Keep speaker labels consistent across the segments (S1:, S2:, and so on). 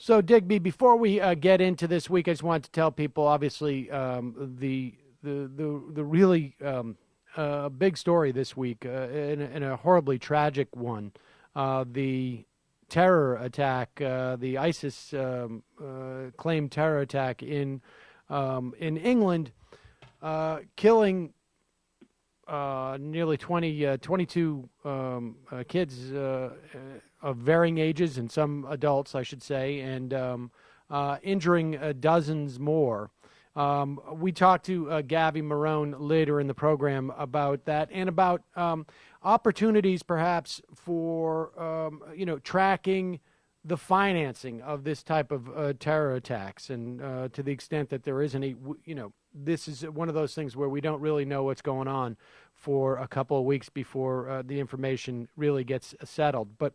S1: So, Digby, before we get into this week, I just wanted to tell people, obviously, the really big story this week, and a horribly tragic one, the terror attack, the ISIS claimed terror attack in England, killing nearly 22 kids of varying ages, and some adults, I should say, and injuring dozens more. We talked to Gavi Marone later in the program about that, and about opportunities perhaps for tracking the financing of this type of terror attacks, and to the extent that there is any, this is one of those things where we don't really know what's going on for a couple of weeks before the information really gets settled. But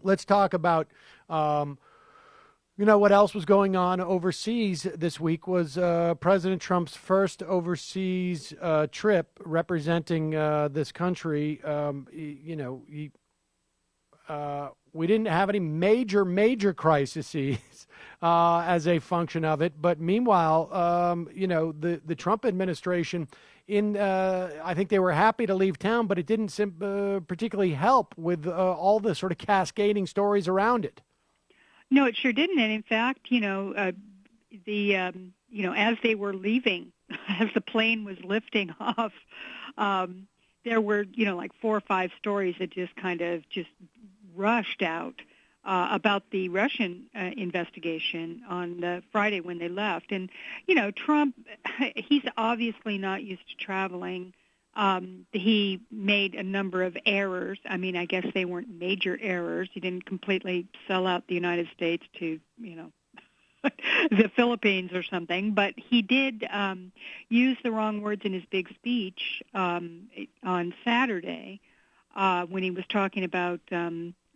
S1: let's talk about, what else was going on overseas this week was President Trump's first overseas trip representing this country. We didn't have any major crises as a function of it. But meanwhile, the Trump administration, I think they were happy to leave town, but it didn't particularly help with all the sort of cascading stories around it.
S2: No, it sure didn't. And in fact, as they were leaving, as the plane was lifting off, there were, like 4 or 5 stories that just rushed out about the Russian investigation on Friday when they left. And, Trump, he's obviously not used to traveling. He made a number of errors. I mean, I guess they weren't major errors. He didn't completely sell out the United States to, the Philippines or something. But he did use the wrong words in his big speech on Saturday when he was talking about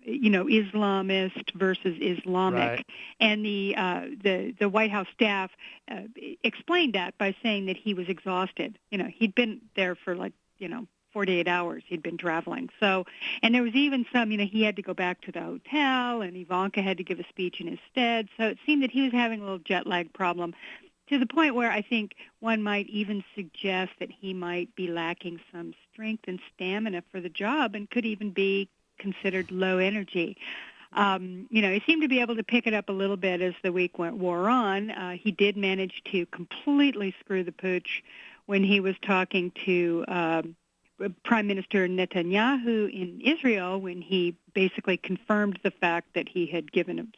S2: Islamist versus Islamic. Right. And the White House staff explained that by saying that he was exhausted. He'd been there for 48 hours. He'd been traveling. So, and there was even some, he had to go back to the hotel, and Ivanka had to give a speech in his stead. So it seemed that he was having a little jet lag problem, to the point where I think one might even suggest that he might be lacking some strength and stamina for the job, and could even be considered low energy. He seemed to be able to pick it up a little bit as the week wore on. He did manage to completely screw the pooch when he was talking to Prime Minister Netanyahu in Israel, when he basically confirmed the fact that he had given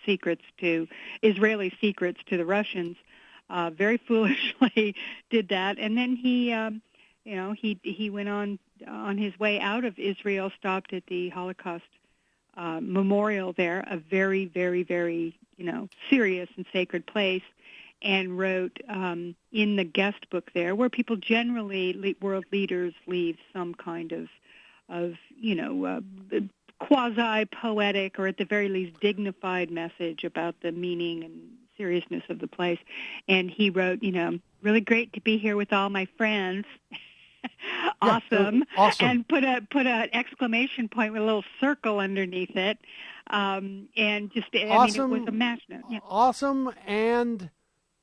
S2: Israeli secrets to the Russians. Very foolishly did that, and then he went on his way out of Israel, stopped at the Holocaust memorial there, a very, very, very, serious and sacred place, and wrote in the guest book there, where people generally, world leaders, leave some kind of quasi-poetic, or at the very least dignified message about the meaning and seriousness of the place. And he wrote, really great to be here with all my friends. Awesome.
S1: Yeah, awesome.
S2: And put an exclamation point with a little circle underneath it. And just,
S1: awesome,
S2: I mean, it was a match note. Yeah.
S1: Awesome, and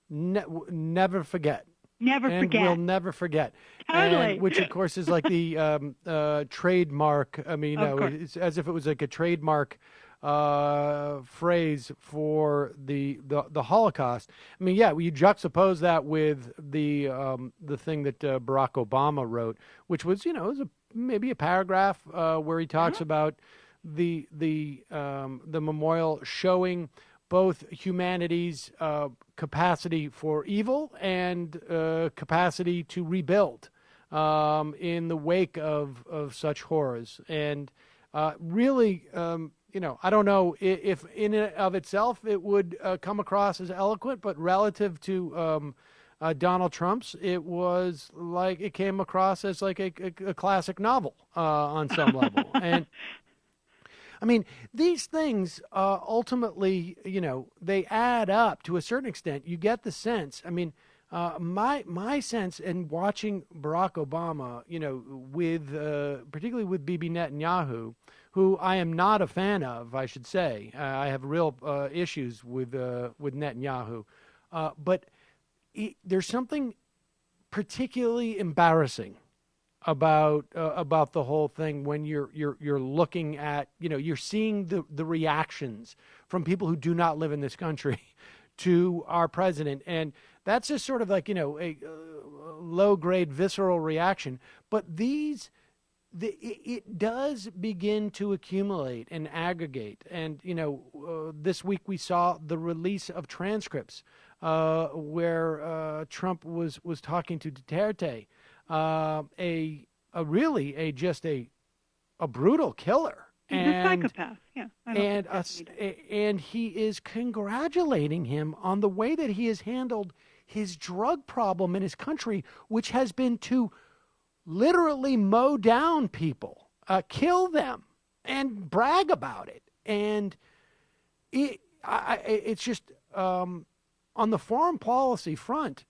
S1: never forget.
S2: Never forget.
S1: We'll never forget.
S2: Totally.
S1: And, which, of course, is like the trademark. I mean, it's as if it was like a trademark phrase for the Holocaust. I mean, yeah, you juxtapose that with the thing that Barack Obama wrote, which was, was maybe a paragraph where he talks about the memorial showing both humanity's capacity for evil and capacity to rebuild in the wake of such horrors. And really, I don't know if in and of itself it would come across as eloquent, but relative to Donald Trump's, it was like it came across as like a classic novel on some level. And I mean, these things ultimately, they add up to a certain extent. You get the sense. I mean, my sense in watching Barack Obama, with particularly with Bibi Netanyahu, who I am not a fan of, I should say. I have real issues with Netanyahu. But there's something particularly embarrassing about the whole thing when you're looking at, you're seeing the reactions from people who do not live in this country to our president, and that's just sort of like a low grade visceral reaction. But it does begin to accumulate and aggregate, and this week we saw the release of transcripts where Trump was talking to Duterte. Just a brutal killer.
S2: He's a psychopath. Yeah.
S1: And he is congratulating him on the way that he has handled his drug problem in his country, which has been to literally mow down people, kill them, and brag about it. And it's just on the foreign policy front,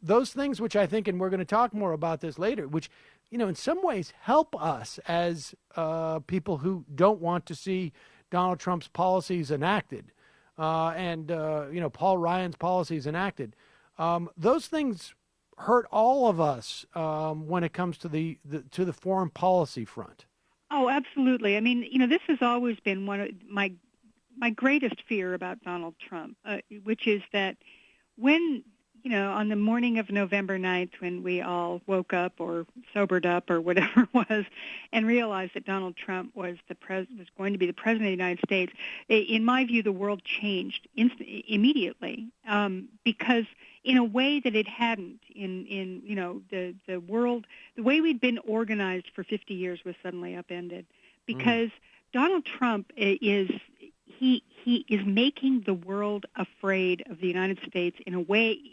S1: those things which I think, and we're going to talk more about this later, which, in some ways help us as people who don't want to see Donald Trump's policies enacted and Paul Ryan's policies enacted. Those things hurt all of us when it comes to the foreign policy front.
S2: Oh, absolutely. I mean, this has always been one of my greatest fear about Donald Trump, which is that when on the morning of November 9th, when we all woke up or sobered up or whatever it was, and realized that Donald Trump was going to be the president of the United States, in my view, the world changed immediately, because in a way that it hadn't. In the world, the way we'd been organized for 50 years was suddenly upended, because Donald Trump is making the world afraid of the United States in a way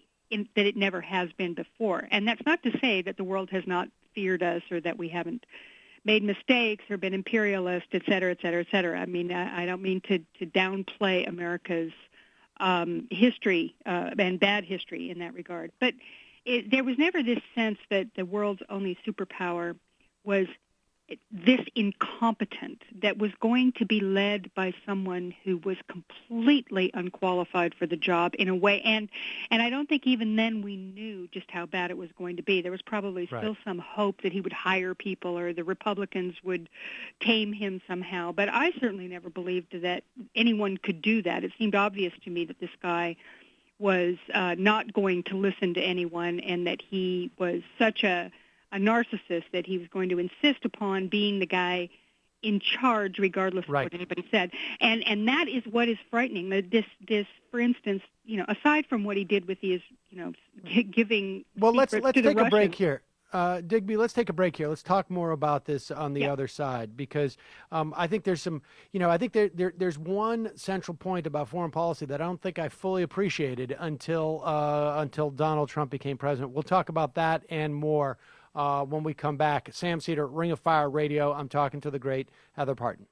S2: that it never has been before. And that's not to say that the world has not feared us or that we haven't made mistakes or been imperialist, et cetera, et cetera, et cetera. I mean, I don't mean to downplay America's history and bad history in that regard. But there was never this sense that the world's only superpower was this incompetent, that was going to be led by someone who was completely unqualified for the job in a way. And I don't think even then we knew just how bad it was going to be. There was probably still some hope that he would hire people or the Republicans would tame him somehow. But I certainly never believed that anyone could do that. It seemed obvious to me that this guy was not going to listen to anyone, and that he was such a narcissist that he was going to insist upon being the guy in charge regardless of what anybody said. And that is what is frightening. This, for instance, aside from what he did with these, giving
S1: let's
S2: take
S1: a break here. Digby, let's take a break here. Let's talk more about this on the other side, because I think there's some, I think there's one central point about foreign policy that I don't think I fully appreciated until Donald Trump became president. We'll talk about that and more when we come back. Sam Seder, Ring of Fire Radio. I'm talking to the great Heather Parton.